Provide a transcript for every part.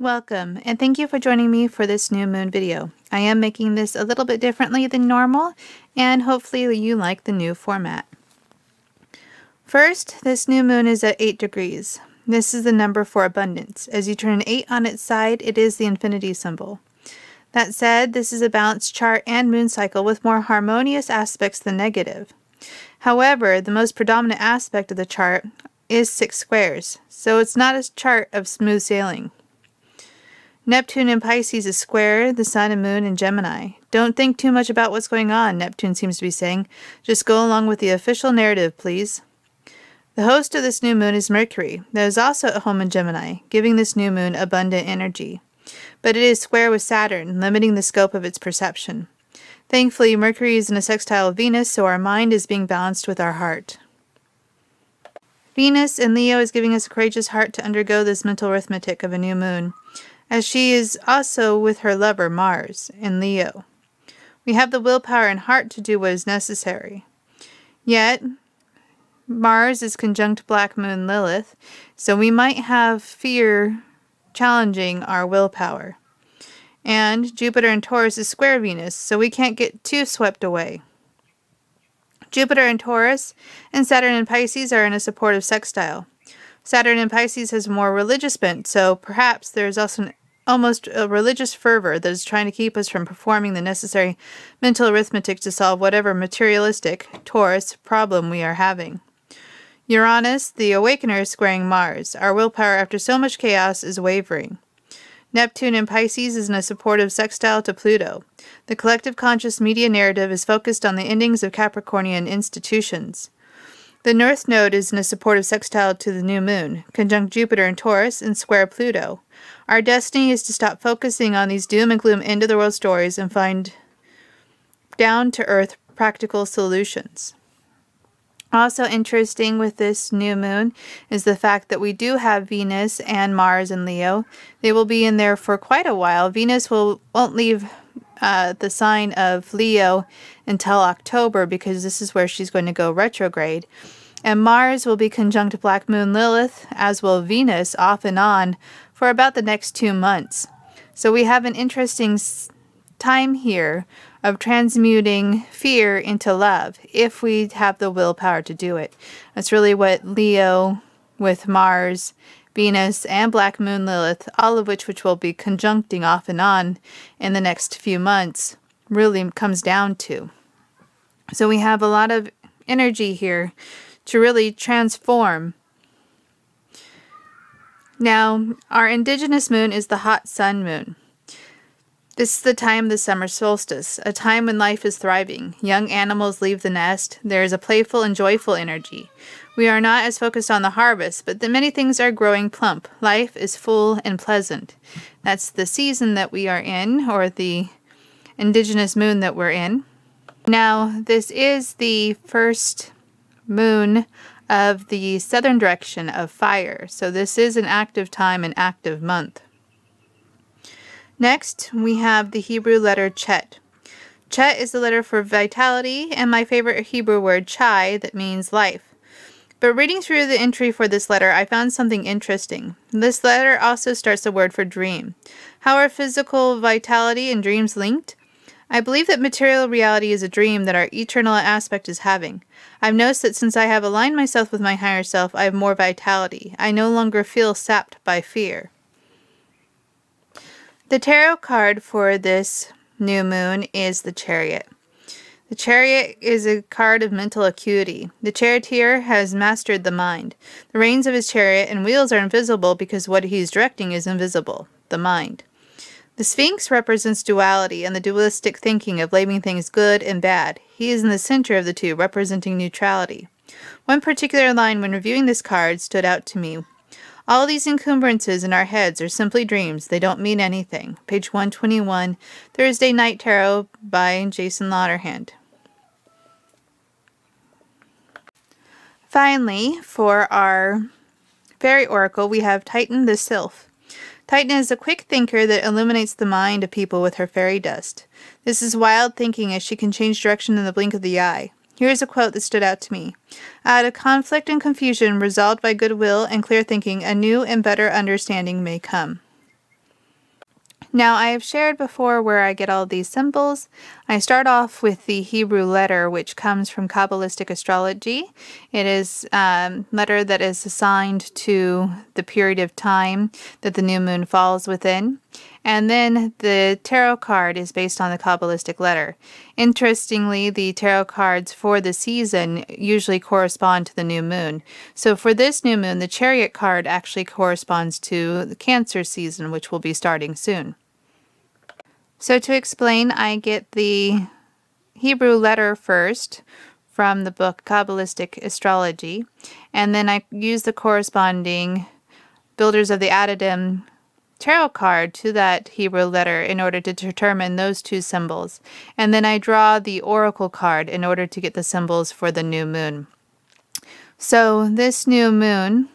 Welcome, and thank you for joining me for this new moon video. I am making this a little bit differently than normal, and hopefully you like the new format. First, this new moon is at 8 degrees. This is the number for abundance. As you turn an 8 on its side, it is the infinity symbol. That said, this is a balanced chart and moon cycle with more harmonious aspects than negative. However, the most predominant aspect of the chart is 6 squares, so it's not a chart of smooth sailing. Neptune in Pisces is square the Sun and Moon in Gemini. Don't think too much about what's going on, Neptune seems to be saying. Just go along with the official narrative, please. The host of this new moon is Mercury, that is also at home in Gemini, giving this new moon abundant energy. But it is square with Saturn, limiting the scope of its perception. Thankfully, Mercury is in a sextile with Venus, so our mind is being balanced with our heart. Venus in Leo is giving us a courageous heart to undergo this mental arithmetic of a new moon, as she is also with her lover Mars in Leo. We have the willpower and heart to do what is necessary. Yet, Mars is conjunct Black Moon Lilith, so we might have fear challenging our willpower. And Jupiter in Taurus is square Venus, so we can't get too swept away. Jupiter in Taurus and Saturn in Pisces are in a supportive sextile. Saturn in Pisces has more religious bent, so perhaps there is also almost a religious fervor that is trying to keep us from performing the necessary mental arithmetic to solve whatever materialistic, Taurus, problem we are having. Uranus, the awakener, is squaring Mars. Our willpower after so much chaos is wavering. Neptune in Pisces is in a supportive sextile to Pluto. The collective conscious media narrative is focused on the endings of Capricornian institutions. The North Node is in a supportive sextile to the new moon, conjunct Jupiter in Taurus and square Pluto. Our destiny is to stop focusing on these doom and gloom end-of-the-world stories and find down-to-earth practical solutions. Also interesting with this new moon is the fact that we do have Venus and Mars in Leo. They will be in there for quite a while. Venus won't leave the sign of Leo until October, because this is where she's going to go retrograde. And Mars will be conjunct Black Moon Lilith, as will Venus, off and on for about the next 2 months. So we have an interesting time here of transmuting fear into love, if we have the willpower to do it. That's really what Leo with Mars, Venus, and Black Moon Lilith, all of which will be conjuncting off and on in the next few months, really comes down to. So we have a lot of energy here to really transform. Now, our indigenous moon is the hot sun moon. This is the time of the summer solstice, a time when life is thriving. Young animals leave the nest. There is a playful and joyful energy. We are not as focused on the harvest, but many things are growing plump. Life is full and pleasant. That's the season that we are in, or the indigenous moon that we're in. Now, this is the first moon of the southern direction of fire, so this is an active time, an active month. Next, we have the Hebrew letter Chet. Chet is the letter for vitality, and my favorite Hebrew word chai, that means life. But reading through the entry for this letter, I found something interesting. This letter also starts the word for dream. How are physical vitality and dreams linked? I believe that material reality is a dream that our eternal aspect is having. I've noticed that since I have aligned myself with my higher self, I have more vitality. I no longer feel sapped by fear. The tarot card for this new moon is the Chariot. The Chariot is a card of mental acuity. The charioteer has mastered the mind. The reins of his chariot and wheels are invisible because what he is directing is invisible, the mind. The Sphinx represents duality and the dualistic thinking of labeling things good and bad. He is in the center of the two, representing neutrality. One particular line when reviewing this card stood out to me. All these encumbrances in our heads are simply dreams. They don't mean anything. Page 121, Thursday Night Tarot by Jason Lauderhand. Finally, for our fairy oracle, we have Titan the Sylph. Titan is a quick thinker that illuminates the mind of people with her fairy dust. This is wild thinking, as she can change direction in the blink of the eye. Here's a quote that stood out to me. Out of conflict and confusion, resolved by goodwill and clear thinking, a new and better understanding may come. Now, I have shared before where I get all these symbols. I start off with the Hebrew letter, which comes from Kabbalistic astrology. It is a letter that is assigned to the period of time that the new moon falls within. And then the tarot card is based on the Kabbalistic letter. Interestingly, the tarot cards for the season usually correspond to the new moon. So for this new moon, the Chariot card actually corresponds to the Cancer season, which will be starting soon. So to explain, I get the Hebrew letter first from the book Kabbalistic Astrology, and then I use the corresponding Builders of the Addendum tarot card to that Hebrew letter in order to determine those two symbols. And then I draw the oracle card in order to get the symbols for the new moon. So this new moon,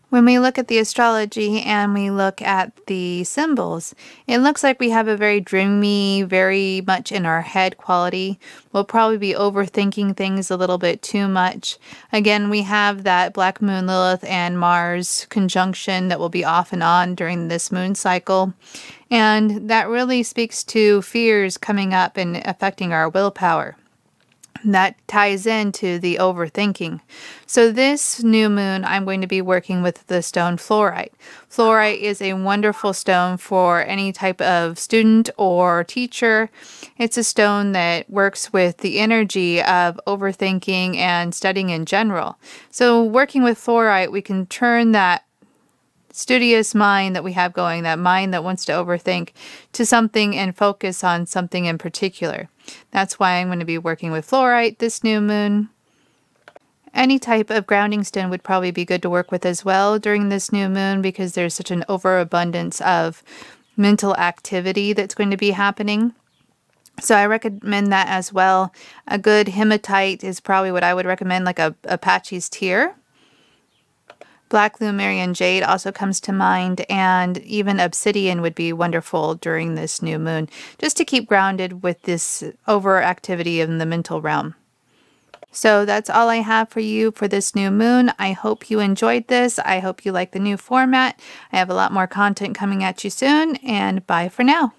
when we look at the astrology and we look at the symbols, it looks like we have a very dreamy, very much in our head quality. We'll probably be overthinking things a little bit too much. Again, we have that Black Moon Lilith and Mars conjunction that will be off and on during this moon cycle. And that really speaks to fears coming up and affecting our willpower. That ties into the overthinking. So this new moon, I'm going to be working with the stone fluorite. Fluorite is a wonderful stone for any type of student or teacher. It's a stone that works with the energy of overthinking and studying in general. So working with fluorite, we can turn that studious mind that we have going, that mind that wants to overthink, to something and focus on something in particular. That's why I'm going to be working with fluorite this new moon. Any type of grounding stone would probably be good to work with as well during this new moon because there's such an overabundance of mental activity that's going to be happening. So I recommend that as well. A good hematite is probably what I would recommend, like a Apache's Tear. Black Lumerian Jade also comes to mind, and even obsidian would be wonderful during this new moon, just to keep grounded with this overactivity in the mental realm. So that's all I have for you for this new moon. I hope you enjoyed this. I hope you like the new format. I have a lot more content coming at you soon, and bye for now.